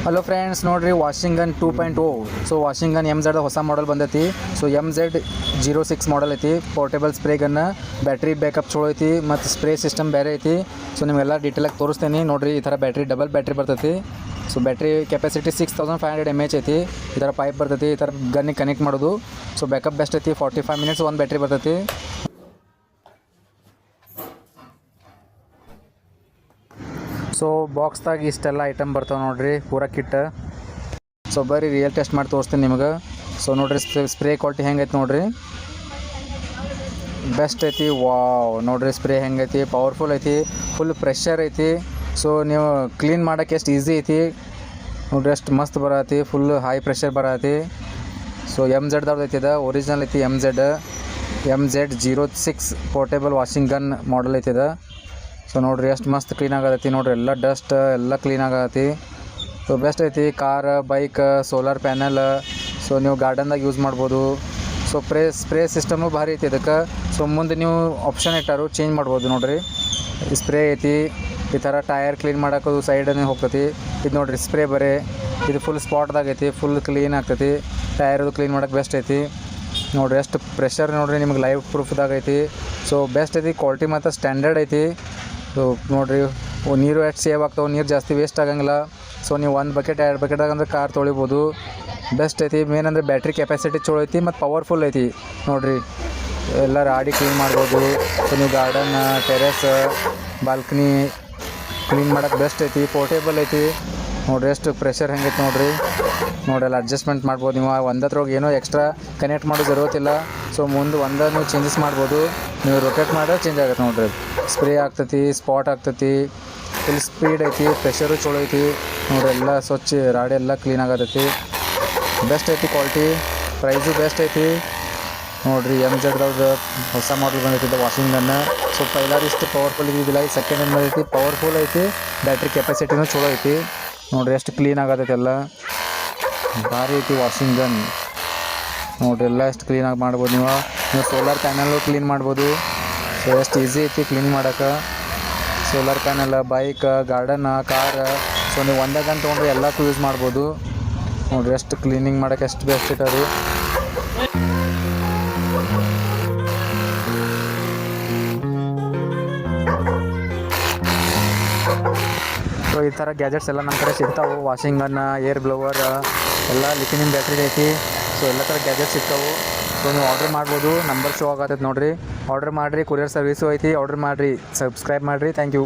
Hello friends, ನೋಡ್ರಿ washing gun 2.0. So washing gun MZ ಹೊಸ ಮಾಡಲ್ ಬಂದೈತಿ. ಸೊ MZ06 ಮಾಡಲ್ ಐತಿ. Portable spray gun, battery backup ಚಲೋ ಐತಿ ಮತ್ತು ಸ್ಪ್ರೇ ಸಿಸ್ಟಮ್ ಬೇರೆ ಐತಿ. ಸೊ ನಿಮಗೆಲ್ಲ ಡೀಟೇಲಾಗಿ ತೋರಿಸ್ತೀನಿ ನೋಡ್ರಿ. ಈ ಥರ ಬ್ಯಾಟ್ರಿ ಡಬಲ್ ಬ್ಯಾಟ್ರಿ ಬರ್ತೈತಿ. ಸೊ ಬ್ಯಾಟ್ರಿ ಕೆಪಾಸಿಟಿ 6500 mAh ಐತಿ. ಈ ಥರ ಪೈಪ್ ಬರ್ತೈತಿ. ಈ ಥರ ಗನ್ನಿಗೆ ಕನೆಕ್ಟ್ ಮಾಡೋದು. ಸೊ ಬ್ಯಾಕಪ್ ಬೆಸ್ಟ್ ಐತಿ. 45 ಮಿನಿಟ್ಸ್ ಒಂದು ಬ್ಯಾಟ್ರಿ ಬರ್ತೈತಿ. ಸೊ ಬಾಕ್ಸ್ದಾಗ ಇಷ್ಟೆಲ್ಲ ಐಟಮ್ ಬರ್ತಾವೆ ನೋಡ್ರಿ, ಪೂರಾ ಕಿಟ್. ಸೊ ಬರ್ರಿ ರಿಯಲ್ ಟೆಸ್ಟ್ ಮಾಡಿ ತೋರಿಸ್ತೀನಿ ನಿಮಗೆ. ಸೊ ನೋಡ್ರಿ ಸ್ಪ್ರೇ ಕ್ವಾಲಿಟಿ ಹೆಂಗೈತೆ ನೋಡ್ರಿ, ಬೆಸ್ಟ್ ಐತಿ. ವಾವ್, ನೋಡ್ರಿ ಸ್ಪ್ರೇ ಹೆಂಗೈತಿ, ಪವರ್ಫುಲ್ ಐತಿ, ಫುಲ್ ಪ್ರೆಷರ್ ಐತಿ. ಸೊ ನೀವು ಕ್ಲೀನ್ ಮಾಡೋಕ್ಕೆ ಎಷ್ಟು ಈಸಿ ಐತಿ ನೋಡ್ರಿ, ಅಷ್ಟು ಮಸ್ತ್ ಬರತ್ತಿ, ಫುಲ್ ಹೈ ಪ್ರೆಷರ್ ಬರತ್ತಿ. ಸೊ MZದವ್ರದ್ದು ಐತಿ, ಇದು ಒರಿಜಿನಲ್ ಐತಿ. MZ06 ಪೋರ್ಟೇಬಲ್ ವಾಷಿಂಗ್ ಗನ್ ಮಾಡಲ್ ಐತಿ ಇದು. ಸೊ ನೋಡ್ರಿ ಎಷ್ಟು ಮಸ್ತ್ ಕ್ಲೀನ್ ಆಗತೈತಿ ನೋಡ್ರಿ, ಎಲ್ಲ ಡಸ್ಟ್ ಎಲ್ಲ ಕ್ಲೀನ್ ಆಗತ್ತಿ. ಸೊ ಬೆಸ್ಟ್ ಐತಿ. Car, bike, solar panel, so ನೀವು ಗಾರ್ಡನ್ದಾಗ ಯೂಸ್ ಮಾಡ್ಬೋದು. ಸೊ ಸ್ಪ್ರೇ ಸಿಸ್ಟಮು ಭಾರಿ ಐತಿ ಇದಕ್ಕೆ. ಸೊ ಮುಂದೆ ನೀವು ಆಪ್ಷನ್ ಇಟ್ಟಾರು ಚೇಂಜ್ ಮಾಡ್ಬೋದು ನೋಡ್ರಿ. ಸ್ಪ್ರೇ ಐತಿ, ಈ ಥರ ಟೈರ್ ಕ್ಲೀನ್ ಮಾಡೋದು ಸೈಡನೇ ಹೋಗ್ತೈತಿ. ಇದು ನೋಡ್ರಿ ಸ್ಪ್ರೇ ಬರೇ, ಇದು ಫುಲ್ ಸ್ಪಾಟ್ದಾಗ ಐತಿ, ಫುಲ್ ಕ್ಲೀನ್ ಆಗ್ತೈತಿ. ಟೈರದು ಕ್ಲೀನ್ ಮಾಡೋಕೆ ಬೆಸ್ಟ್ ಐತಿ ನೋಡ್ರಿ. ಎಷ್ಟು ಪ್ರೆಷರ್ ನೋಡ್ರಿ, ನಿಮ್ಗೆ ಲೈವ್ ಪ್ರೂಫ್ದಾಗ ಐತಿ. ಸೊ ಬೆಸ್ಟ್ ಐತಿ, ಕ್ವಾಲಿಟಿ ಮತ್ತು ಸ್ಟ್ಯಾಂಡರ್ಡ್ ಐತಿ. ಸೊ ನೋಡಿರಿ, ನೀರು ಎಷ್ಟು ಸೇವ್ ಆಗ್ತಾವೆ, ನೀರು ಜಾಸ್ತಿ ವೇಸ್ಟ್ ಆಗಂಗಿಲ್ಲ. ಸೊ ನೀವು 1 ಬಕೆಟ್ 2 ಬಕೆಟ್ ಅಂದ್ರೆ ಕಾರ್ ತೊಳಿಬೋದು. ಬೆಸ್ಟ್ ಐತಿ. ಮೇನ್ ಅಂದರೆ ಬ್ಯಾಟ್ರಿ ಕೆಪಾಸಿಟಿ ಚಲೋ ಐತಿ ಮತ್ತು ಪವರ್ಫುಲ್ ಐತಿ ನೋಡಿರಿ. ಎಲ್ಲ ರಾಡಿ ಕ್ಲೀನ್ ಮಾಡ್ಬೋದು. ಸೊ ನೀವು ಗಾರ್ಡನ್, ಟೆರೆಸ್, ಬಾಲ್ಕನಿ ಕ್ಲೀನ್ ಮಾಡೋಕ್ಕೆ ಬೆಸ್ಟ್ ಐತಿ. ಪೋರ್ಟೇಬಲ್ ಐತಿ ನೋಡಿರಿ. ಎಷ್ಟು ಪ್ರೆಷರ್ ಹೆಂಗೈತಿ ನೋಡಿರಿ. ನೋಡಲ್ಲ ಅಡ್ಜಸ್ಟ್ಮೆಂಟ್ ಮಾಡ್ಬೋದು ನೀವು. ಒಂದತ್ರೊಳಗೆ ಏನೋ ಎಕ್ಸ್ಟ್ರಾ ಕನೆಕ್ಟ್ ಮಾಡೋ ಜರುರತ್ತಿಲ್ಲ. ಸೊ ಮುಂದೆ ನೀವು ಚೇಂಜಸ್ ಮಾಡ್ಬೋದು. ನೀವು ರೊಟೇಟ್ ಮಾಡಿದ್ರೆ ಚೇಂಜ್ ಆಗುತ್ತೆ ನೋಡ್ರಿ. ಸ್ಪ್ರೇ ಆಗ್ತೈತಿ, ಸ್ಪಾಟ್ ಆಗ್ತೈತಿ, ಫುಲ್ ಸ್ಪೀಡ್ ಐತಿ, ಪ್ರೆಷರು ಚಲೋ ಐತಿ ನೋಡ್ರಿ. ಎಲ್ಲ ಸ್ವಚ್ಛ ರಾಡಿ ಎಲ್ಲ ಕ್ಲೀನ್ ಆಗತೈತಿ. ಬೆಸ್ಟ್ ಐತಿ ಕ್ವಾಲಿಟಿ, ಪ್ರೈಸು ಬೆಸ್ಟ್ ಐತಿ ನೋಡಿರಿ. MZದವ್ರದ್ದು ಹೊಸ ಮಾಡಲ್ ಬಂದೈತಿ ವಾಷಿಂಗ್ ಗನ್. ಸೊ ಪೈಲಾರು ಇಷ್ಟು ಪವರ್ಫುಲ್ ಇದ್ದಿದ್ದಿಲ್ಲ, ಈ ಸೆಕೆಂಡ್ ಏನು ಬಂದೈತಿ, ಪವರ್ಫುಲ್ ಐತಿ. ಬ್ಯಾಟ್ರಿ ಕೆಪಾಸಿಟಿನೂ ಚಲೋ ಐತಿ ನೋಡಿರಿ. ಎಷ್ಟು ಕ್ಲೀನ್ ಆಗತೈತಿ, ಎಲ್ಲ ಭಾರಿ ಐತಿ ವಾಷಿಂಗ್ ಗನ್ ನೋಡಿರಿ. ಎಲ್ಲ ಎಷ್ಟು ಕ್ಲೀನಾಗಿ ಮಾಡ್ಬೋದು ನೀವು ಸೋಲಾರ್ ಪ್ಯಾನಲ್ಲು ಕ್ಲೀನ್ ಮಾಡ್ಬೋದು. ಸೊ ಎಷ್ಟು ಈಸಿ ಐತಿ ಕ್ಲೀನ್ ಮಾಡೋಕೆ. Solar panel, bike, garden, car, so ನೀವು ಒಂದೇ ಗನ್ ತೊಗೊಂಡ್ರೆ ಎಲ್ಲಕ್ಕೂ ಯೂಸ್ ಮಾಡ್ಬೋದು ನೋಡಿರಿ. ಎಷ್ಟು ಕ್ಲೀನಿಂಗ್ ಮಾಡೋಕೆ ಎಷ್ಟು ಬೆಸ್ಟ್ ಇಟ್ಟರಿ. ಸೊ ಈ ಥರ ಗ್ಯಾಜೆಟ್ಸ್ ಎಲ್ಲ ನಮ್ಮ ಕಡೆ ಸಿಗ್ತಾವೆ. ವಾಷಿಂಗ್ ಗನ್, ಏರ್ ಬ್ಲೋವರ್ ಎಲ್ಲ, ಲಿಥಿಯಂ ಬ್ಯಾಟ್ರಿ ಐತಿ. ಸೊ ಎಲ್ಲ ಥರ ಗ್ಯಾಜೆಟ್ಸ್ ಸಿಗ್ತಾವೆ. ಸೊ ನೀವು ಆರ್ಡ್ರ್ ಮಾಡ್ಬೋದು. ನಂಬರ್ ಶೋ ಆಗತ್ತೈತೆ ನೋಡಿರಿ. ಆರ್ಡ್ರ್ ಮಾಡಿರಿ. ಕೊರಿಯರ್ ಸರ್ವಿಸು ಐತಿ. ಆರ್ಡ್ರ್ ಮಾಡಿರಿ, ಸಬ್ಸ್ಕ್ರೈಬ್ ಮಾಡಿರಿ. Thank you.